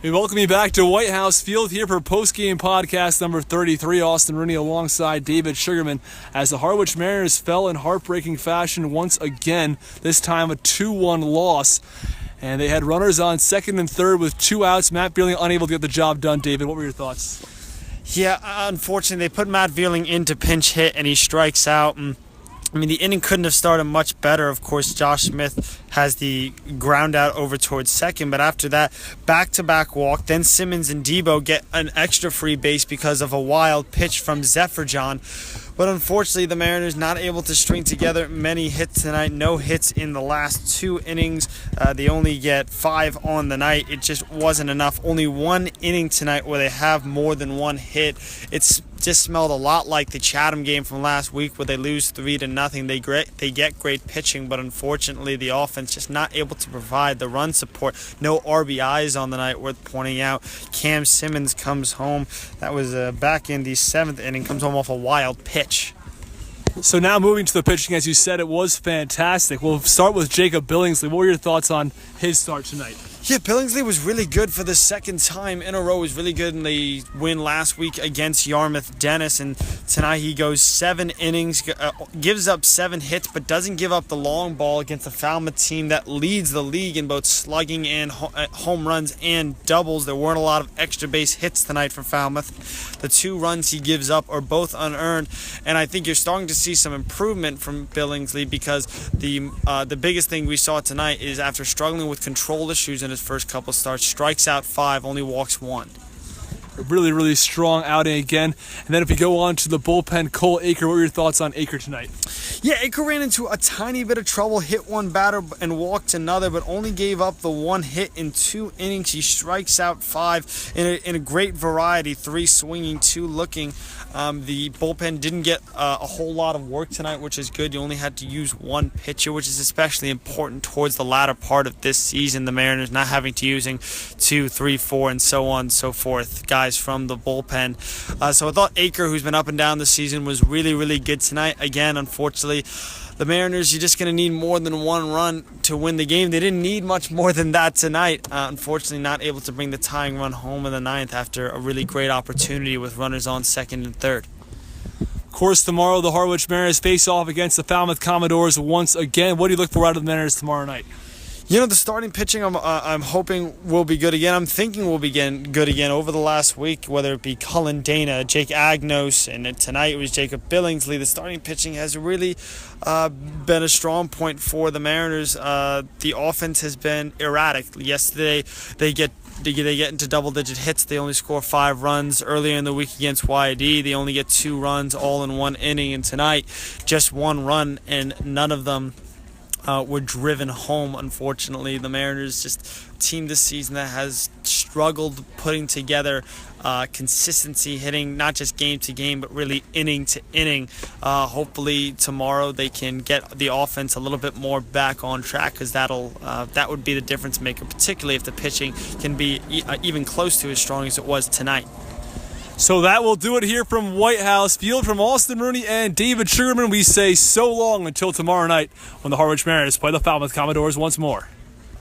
We welcome you back to White House Field here for Postgame podcast number 33. Austin Rooney alongside David Sugarman as the Harwich Mariners fell in heartbreaking fashion once again, this time a 2-1 loss. And they had runners on second and third with 2 outs. Matt Beerling unable to get the job done. David, what were your thoughts? Yeah, unfortunately, they put Matt Beerling into pinch hit, and he strikes out. The inning couldn't have started much better. Of course, Josh Smith has the ground out over towards second, but after that, back-to-back walk. Then Simmons and Debo get an extra free base because of a wild pitch from Zephyr-John. But unfortunately, the Mariners not able to string together many hits tonight. No hits in the last 2 innings. They only get 5 on the night. It just wasn't enough. Only 1 inning tonight where they have more than 1 hit. It's just smelled a lot like the Chatham game from last week where they lose 3-0. They get great pitching, but unfortunately the offense just not able to provide the run support. No RBIs on the night worth pointing out. Cam Simmons comes home. That was back in the 7th inning. Comes home off a wild pitch. So now moving to the pitching, as you said, it was fantastic. We'll start with Jacob Billingsley. What were your thoughts on his start tonight? Yeah, Billingsley was really good for the second time in a row. He was really good in the win last week against Yarmouth Dennis, and tonight he goes 7 innings, gives up 7 hits, but doesn't give up the long ball against a Falmouth team that leads the league in both slugging and home runs and doubles. There weren't a lot of extra base hits tonight for Falmouth. The 2 runs he gives up are both unearned, and I think you're starting to see some improvement from Billingsley because the biggest thing we saw tonight is after struggling with control issues in his first couple starts, strikes out 5, only walks 1. A really, really strong outing again. And then if we go on to the bullpen, Cole Aker, what were your thoughts on Aker tonight? Yeah, Aker ran into a tiny bit of trouble, hit 1 batter and walked another, but only gave up the 1 hit in 2 innings. He strikes out 5 in a great variety, 3 swinging, 2 looking. The bullpen didn't get a whole lot of work tonight, which is good. You only had to use 1 pitcher, which is especially important towards the latter part of this season. The Mariners not having to using 2, 3, 4, and so on and so forth, guys from the bullpen. So I thought Aker, who's been up and down the season, was really, really good tonight. Again, unfortunately, the Mariners, you're just going to need more than 1 run to win the game. They didn't need much more than that tonight. Unfortunately, not able to bring the tying run home in the 9th after a really great opportunity with runners on second and third. Of course, tomorrow the Harwich Mariners face off against the Falmouth Commodores once again. What do you look for out of the Mariners tomorrow night? You know, the starting pitching I'm hoping will be good again. I'm thinking will be good again over the last week, whether it be Cullen Dana, Jake Agnos, and tonight it was Jacob Billingsley. The starting pitching has really been a strong point for the Mariners. The offense has been erratic. Yesterday they get into double-digit hits. They only score 5 runs. Earlier in the week against YD, they only get 2 runs all in 1 inning. And tonight, just 1 run, and none of them were driven home, unfortunately. The Mariners just a team this season that has struggled putting together consistency, hitting not just game to game, but really inning to inning. Hopefully tomorrow they can get the offense a little bit more back on track, because that would be the difference maker, particularly if the pitching can be even close to as strong as it was tonight. So that will do it here from White House Field. From Austin Rooney and David Sugarman, we say so long until tomorrow night when the Harwich Mariners play the Falmouth Commodores once more.